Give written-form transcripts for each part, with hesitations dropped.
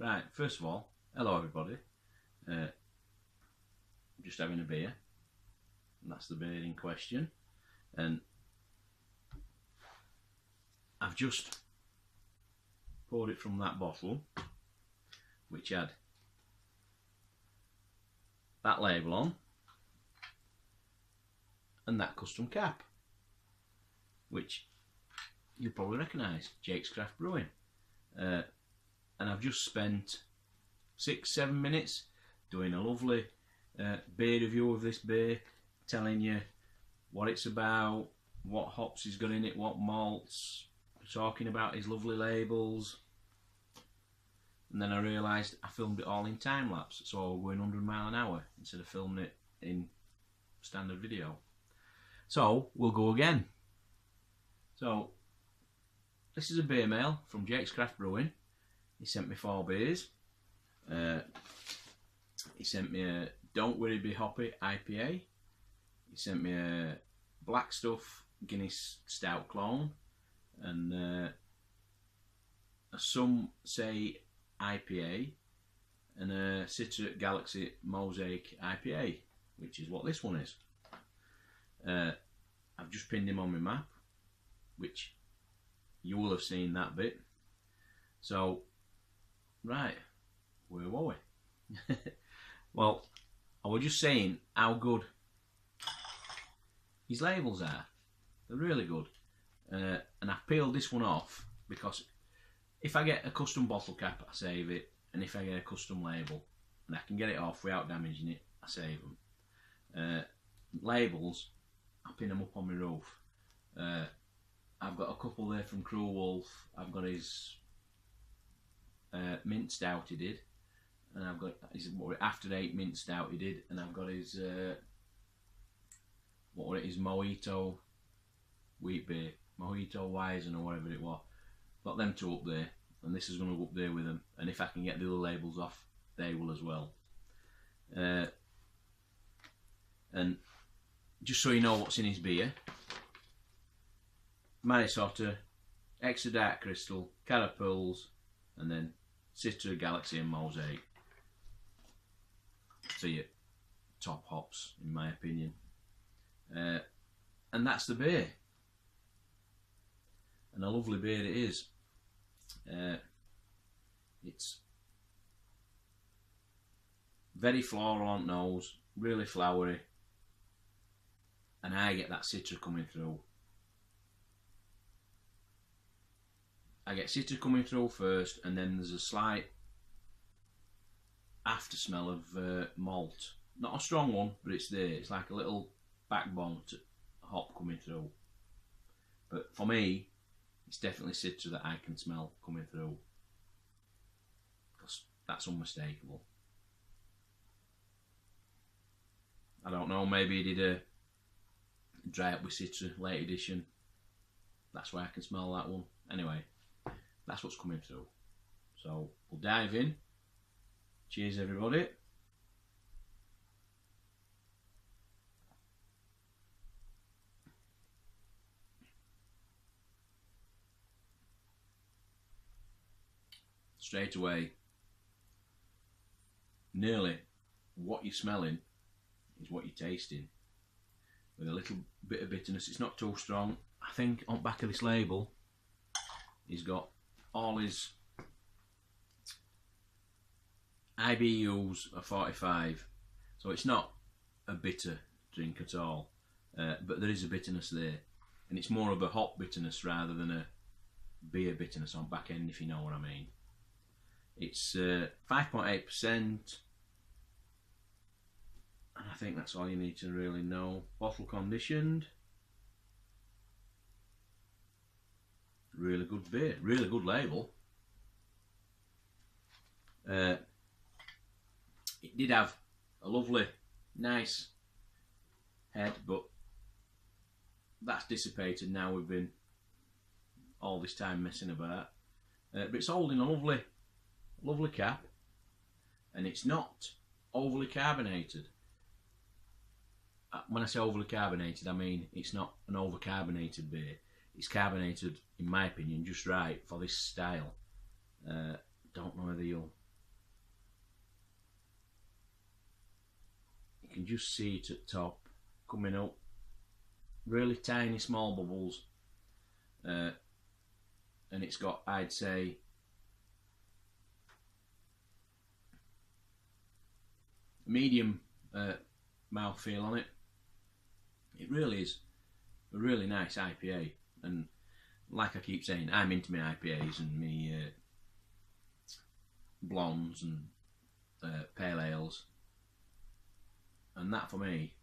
Right, first of all, hello everybody. Just having a beer, and that's the beer in question. And I've just poured it from that bottle, which had that label on and that custom cap, which you'll probably recognise, Jake's Craft Brewing. And I've just spent 6-7 minutes doing a lovely beer review of this beer, telling you what it's about, what hops he's got in it, what malts, talking about his lovely labels. And then I realised I filmed it all in time lapse, so we're going 100 mile an hour instead of filming it in standard video. So we'll go again. So this is a beer mail from Jake's Craft Brewing. He sent me 4 beers. He sent me a Don't Worry Be Hoppy IPA. He sent me a Black Stuff Guinness Stout Clone, and a Some Say IPA, and a Citra Galaxy Mosaic IPA, which is what this one is. I've just pinned him on my map, which you will have seen that bit. So, right, where were we? Well, I was just saying how good his labels are. They're really good. And I've peeled this one off because if I get a custom bottle cap, I save it. And if I get a custom label and I can get it off without damaging it, I save them. Labels, I pin them up on my roof. I've got a couple there from Cruel Wolf. I've got his mint stout he did, and I've got his After 8 mint stout he did, and I've got his his Mojito wheat beer, Mojito Weizen or whatever it was. Got them 2 up there, and this is going to go up there with them. And if I can get the other labels off, they will as well. And just so you know what's in his beer: Marisota, Extra Dark Crystal, Carapils, and then Citra, Galaxy and Mosaic. So your top hops, in my opinion. And that's the beer. And a lovely beer it is. It's very floral on nose, really flowery, and I get that Citra coming through. I get Citra coming through first, and then there's a slight after smell of malt. Not a strong one, but it's there. It's like a little backbone to hop coming through. But for me, it's definitely Citra that I can smell coming through, because that's unmistakable. I don't know, maybe he did a dry up with Citra late edition. That's why I can smell that one. Anyway, that's what's coming through. So we'll dive in. Cheers everybody. Straight away, nearly what you're smelling is what you're tasting, with a little bit of bitterness. It's not too strong. I think on the back of this label he's got all his IBUs are 45, so it's not a bitter drink at all, but there is a bitterness there, and it's more of a hop bitterness rather than a beer bitterness on back end, if you know what I mean. It's 5.8%, and I think that's all you need to really know. Bottle conditioned. Really good beer, really good label. It did have a lovely, nice head, but that's dissipated now. We've been all this time messing about. But it's holding a lovely cap, and it's not overly carbonated. When I say overly carbonated, I mean it's not an overcarbonated beer. It's carbonated, in my opinion, just right for this style. Don't know whether you'll You can just see it at top coming up, really tiny small bubbles, and it's got, I'd say, medium mouthfeel on it. It really is a really nice IPA, and like I keep saying, I'm into my IPAs and me blondes and pale ales, and that for me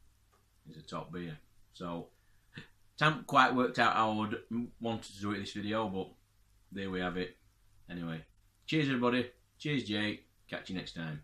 is a top beer. So it hasn't quite worked out how I would wanted to do it this video, but there we have it. Anyway, cheers everybody, cheers Jake, catch you next time.